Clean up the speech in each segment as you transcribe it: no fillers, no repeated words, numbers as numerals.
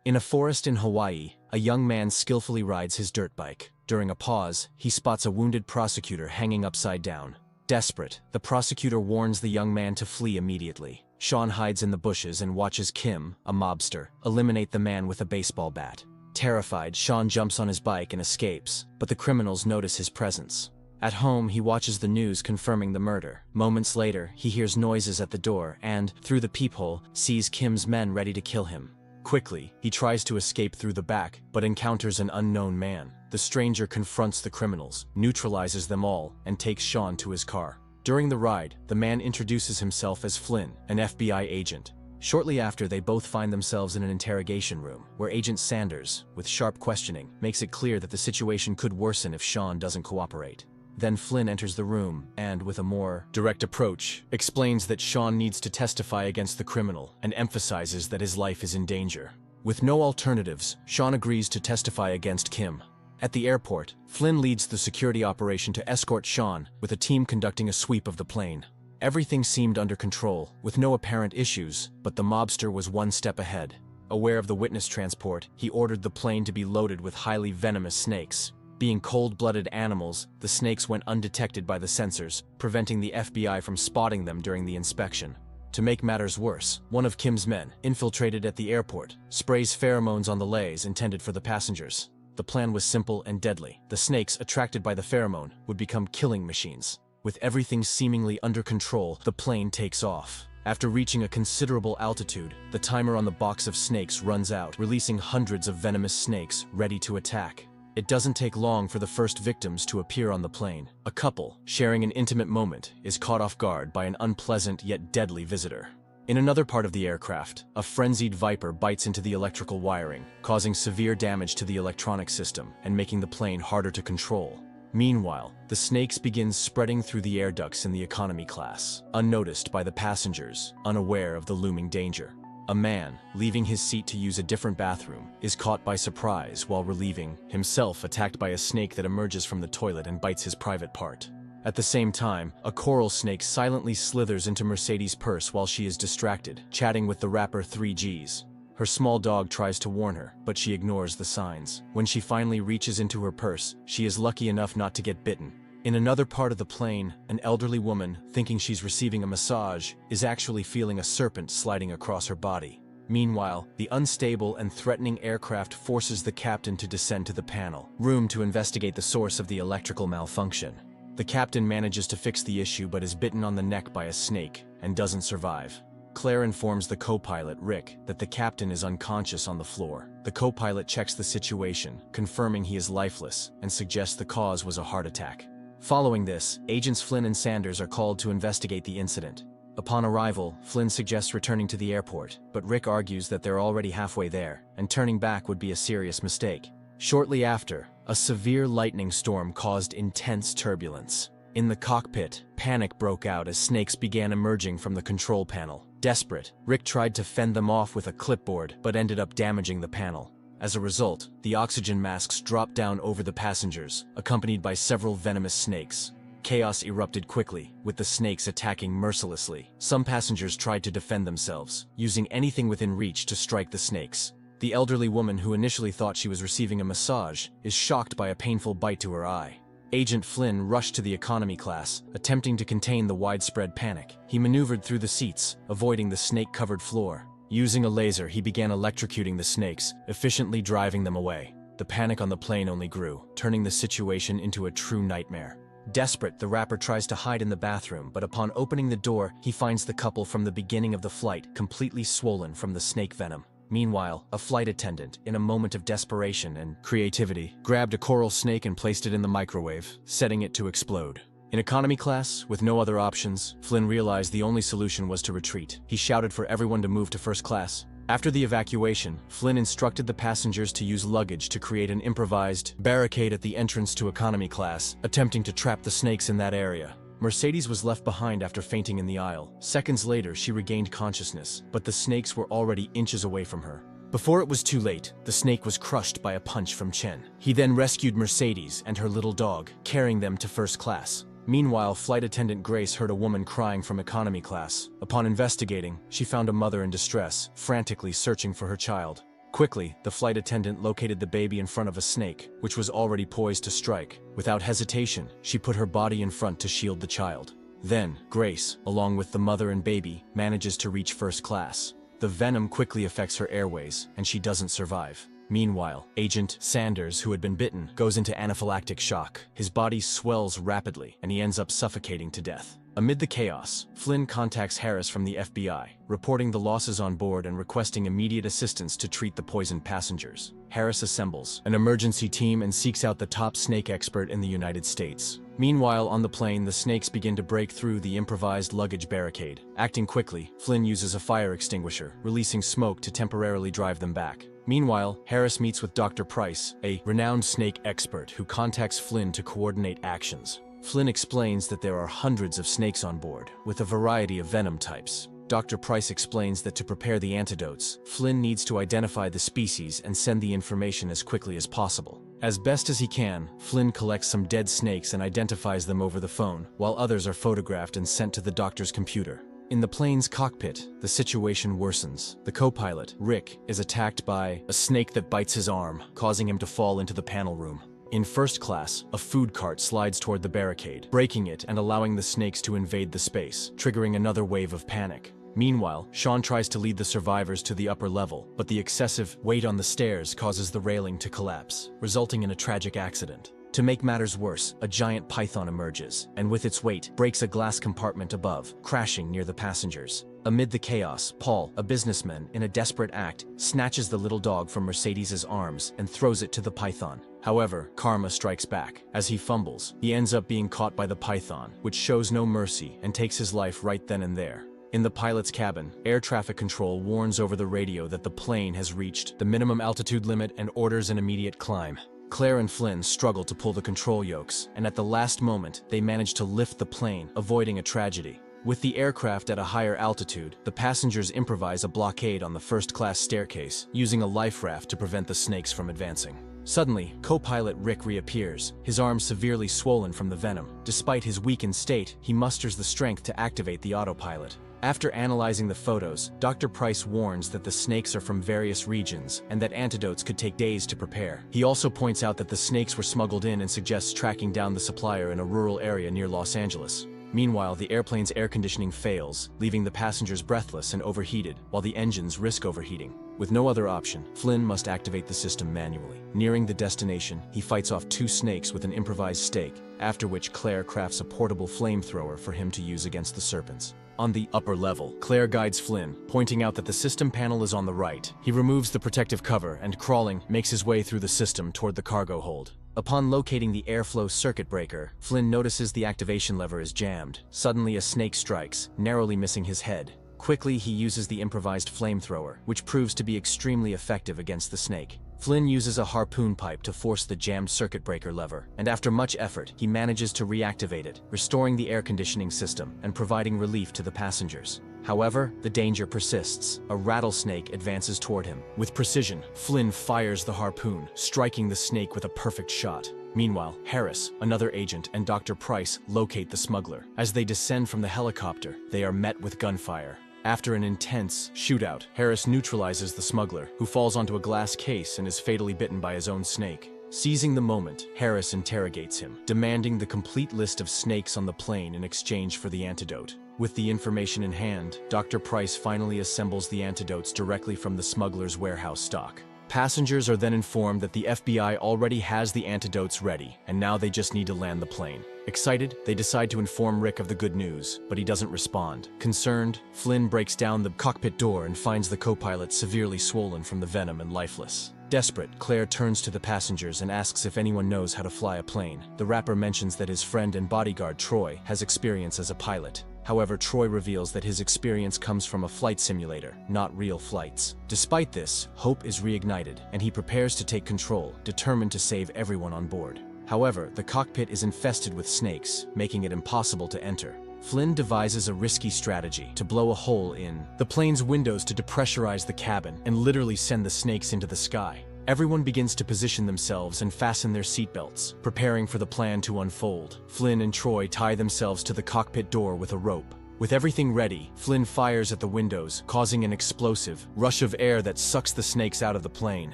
In a forest in Hawaii, a young man skillfully rides his dirt bike. During a pause, he spots a wounded prosecutor hanging upside down. Desperate, the prosecutor warns the young man to flee immediately. Sean hides in the bushes and watches Kim, a mobster, eliminate the man with a baseball bat. Terrified, Sean jumps on his bike and escapes, but the criminals notice his presence. At home, he watches the news confirming the murder. Moments later, he hears noises at the door and, through the peephole, sees Kim's men ready to kill him. Quickly, he tries to escape through the back, but encounters an unknown man. The stranger confronts the criminals, neutralizes them all, and takes Sean to his car. During the ride, the man introduces himself as Flynn, an FBI agent. Shortly after, they both find themselves in an interrogation room, where Agent Sanders, with sharp questioning, makes it clear that the situation could worsen if Sean doesn't cooperate. Then Flynn enters the room and, with a more direct approach, explains that Sean needs to testify against the criminal and emphasizes that his life is in danger. With no alternatives, Sean agrees to testify against Kim. At the airport, Flynn leads the security operation to escort Sean, with a team conducting a sweep of the plane. Everything seemed under control, with no apparent issues, but the mobster was one step ahead. Aware of the witness transport, he ordered the plane to be loaded with highly venomous snakes. Being cold-blooded animals, the snakes went undetected by the sensors, preventing the FBI from spotting them during the inspection. To make matters worse, one of Kim's men, infiltrated at the airport, sprays pheromones on the leis intended for the passengers. The plan was simple and deadly. The snakes, attracted by the pheromone, would become killing machines. With everything seemingly under control, the plane takes off. After reaching a considerable altitude, the timer on the box of snakes runs out, releasing hundreds of venomous snakes ready to attack. It doesn't take long for the first victims to appear on the plane. A couple, sharing an intimate moment, is caught off guard by an unpleasant yet deadly visitor. In another part of the aircraft, a frenzied viper bites into the electrical wiring, causing severe damage to the electronic system and making the plane harder to control. Meanwhile, the snakes begin spreading through the air ducts in the economy class, unnoticed by the passengers, unaware of the looming danger. A man, leaving his seat to use a different bathroom, is caught by surprise while relieving, himself attacked by a snake that emerges from the toilet and bites his private part. At the same time, a coral snake silently slithers into Mercedes' purse while she is distracted, chatting with the rapper 3Gs. Her small dog tries to warn her, but she ignores the signs. When she finally reaches into her purse, she is lucky enough not to get bitten. In another part of the plane, an elderly woman, thinking she's receiving a massage, is actually feeling a serpent sliding across her body. Meanwhile, the unstable and threatening aircraft forces the captain to descend to the panel room to investigate the source of the electrical malfunction. The captain manages to fix the issue but is bitten on the neck by a snake and doesn't survive. Claire informs the co-pilot, Rick, that the captain is unconscious on the floor. The co-pilot checks the situation, confirming he is lifeless, and suggests the cause was a heart attack. Following this, Agents Flynn and Sanders are called to investigate the incident. Upon arrival, Flynn suggests returning to the airport, but Rick argues that they're already halfway there, and turning back would be a serious mistake. Shortly after, a severe lightning storm caused intense turbulence. In the cockpit, panic broke out as snakes began emerging from the control panel. Desperate, Rick tried to fend them off with a clipboard, but ended up damaging the panel. As a result, the oxygen masks dropped down over the passengers, accompanied by several venomous snakes. Chaos erupted quickly, with the snakes attacking mercilessly. Some passengers tried to defend themselves, using anything within reach to strike the snakes. The elderly woman, who initially thought she was receiving a massage, is shocked by a painful bite to her eye. Agent Flynn rushed to the economy class, attempting to contain the widespread panic. He maneuvered through the seats, avoiding the snake-covered floor. Using a laser, he began electrocuting the snakes, efficiently driving them away. The panic on the plane only grew, turning the situation into a true nightmare. Desperate, the rapper tries to hide in the bathroom, but upon opening the door, he finds the couple from the beginning of the flight, completely swollen from the snake venom. Meanwhile, a flight attendant, in a moment of desperation and creativity, grabbed a coral snake and placed it in the microwave, setting it to explode. In economy class, with no other options, Flynn realized the only solution was to retreat. He shouted for everyone to move to first class. After the evacuation, Flynn instructed the passengers to use luggage to create an improvised barricade at the entrance to economy class, attempting to trap the snakes in that area. Mercedes was left behind after fainting in the aisle. Seconds later, she regained consciousness, but the snakes were already inches away from her. Before it was too late, the snake was crushed by a punch from Chen. He then rescued Mercedes and her little dog, carrying them to first class. Meanwhile, flight attendant Grace heard a woman crying from economy class. Upon investigating, she found a mother in distress, frantically searching for her child. Quickly, the flight attendant located the baby in front of a snake, which was already poised to strike. Without hesitation, she put her body in front to shield the child. Then, Grace, along with the mother and baby, manages to reach first class. The venom quickly affects her airways, and she doesn't survive. Meanwhile, Agent Sanders, who had been bitten, goes into anaphylactic shock. His body swells rapidly, and he ends up suffocating to death. Amid the chaos, Flynn contacts Harris from the FBI, reporting the losses on board and requesting immediate assistance to treat the poisoned passengers. Harris assembles an emergency team and seeks out the top snake expert in the United States. Meanwhile, on the plane, the snakes begin to break through the improvised luggage barricade. Acting quickly, Flynn uses a fire extinguisher, releasing smoke to temporarily drive them back. Meanwhile, Harris meets with Dr. Price, a renowned snake expert who contacts Flynn to coordinate actions. Flynn explains that there are hundreds of snakes on board, with a variety of venom types. Dr. Price explains that to prepare the antidotes, Flynn needs to identify the species and send the information as quickly as possible. As best as he can, Flynn collects some dead snakes and identifies them over the phone, while others are photographed and sent to the doctor's computer. In the plane's cockpit, the situation worsens. The co-pilot, Rick, is attacked by a snake that bites his arm, causing him to fall into the panel room. In first class, a food cart slides toward the barricade, breaking it and allowing the snakes to invade the space, triggering another wave of panic. Meanwhile, Sean tries to lead the survivors to the upper level, but the excessive weight on the stairs causes the railing to collapse, resulting in a tragic accident. To make matters worse, a giant python emerges, and with its weight, breaks a glass compartment above, crashing near the passengers. Amid the chaos, Paul, a businessman in a desperate act, snatches the little dog from Mercedes's arms and throws it to the python. However, karma strikes back. As he fumbles, he ends up being caught by the python, which shows no mercy and takes his life right then and there. In the pilot's cabin, air traffic control warns over the radio that the plane has reached the minimum altitude limit and orders an immediate climb. Claire and Flynn struggle to pull the control yokes, and at the last moment, they manage to lift the plane, avoiding a tragedy. With the aircraft at a higher altitude, the passengers improvise a blockade on the first-class staircase, using a life raft to prevent the snakes from advancing. Suddenly, co-pilot Rick reappears, his arm severely swollen from the venom. Despite his weakened state, he musters the strength to activate the autopilot. After analyzing the photos, Dr. Price warns that the snakes are from various regions and that antidotes could take days to prepare. He also points out that the snakes were smuggled in and suggests tracking down the supplier in a rural area near Los Angeles. Meanwhile, the airplane's air conditioning fails, leaving the passengers breathless and overheated, while the engines risk overheating. With no other option, Flynn must activate the system manually. Nearing the destination, he fights off 2 snakes with an improvised stake, after which Claire crafts a portable flamethrower for him to use against the serpents. On the upper level, Claire guides Flynn, pointing out that the system panel is on the right. He removes the protective cover and, crawling, makes his way through the system toward the cargo hold. Upon locating the airflow circuit breaker, Flynn notices the activation lever is jammed. Suddenly, a snake strikes, narrowly missing his head. Quickly, he uses the improvised flamethrower, which proves to be extremely effective against the snake. Flynn uses a harpoon pipe to force the jammed circuit breaker lever, and after much effort, he manages to reactivate it, restoring the air conditioning system and providing relief to the passengers. However, the danger persists. A rattlesnake advances toward him. With precision, Flynn fires the harpoon, striking the snake with a perfect shot. Meanwhile, Harris, another agent, and Dr. Price locate the smuggler. As they descend from the helicopter, they are met with gunfire. After an intense shootout, Harris neutralizes the smuggler, who falls onto a glass case and is fatally bitten by his own snake. Seizing the moment, Harris interrogates him, demanding the complete list of snakes on the plane in exchange for the antidote. With the information in hand, Dr. Price finally assembles the antidotes directly from the smuggler's warehouse stock. Passengers are then informed that the FBI already has the antidotes ready, and now they just need to land the plane. Excited, they decide to inform Rick of the good news, but he doesn't respond. Concerned, Flynn breaks down the cockpit door and finds the co-pilot severely swollen from the venom and lifeless. Desperate, Claire turns to the passengers and asks if anyone knows how to fly a plane. The rapper mentions that his friend and bodyguard Troy has experience as a pilot. However, Troy reveals that his experience comes from a flight simulator, not real flights. Despite this, hope is reignited, and he prepares to take control, determined to save everyone on board. However, the cockpit is infested with snakes, making it impossible to enter. Flynn devises a risky strategy to blow a hole in the plane's windows to depressurize the cabin and literally send the snakes into the sky. Everyone begins to position themselves and fasten their seatbelts, preparing for the plan to unfold. Flynn and Troy tie themselves to the cockpit door with a rope. With everything ready, Flynn fires at the windows, causing an explosive rush of air that sucks the snakes out of the plane,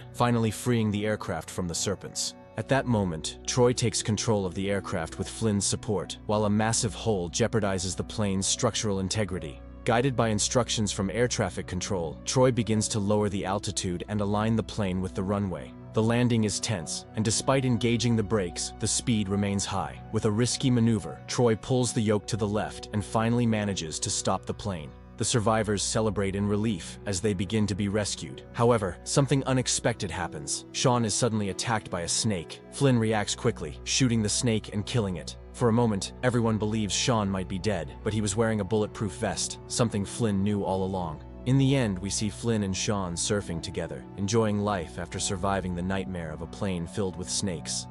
finally freeing the aircraft from the serpents. At that moment, Troy takes control of the aircraft with Flynn's support, while a massive hole jeopardizes the plane's structural integrity. Guided by instructions from air traffic control, Troy begins to lower the altitude and align the plane with the runway. The landing is tense, and despite engaging the brakes, the speed remains high. With a risky maneuver, Troy pulls the yoke to the left and finally manages to stop the plane. The survivors celebrate in relief as they begin to be rescued. However, something unexpected happens. Sean is suddenly attacked by a snake. Flynn reacts quickly, shooting the snake and killing it. For a moment, everyone believes Sean might be dead, but he was wearing a bulletproof vest, something Flynn knew all along. In the end, we see Flynn and Sean surfing together, enjoying life after surviving the nightmare of a plane filled with snakes.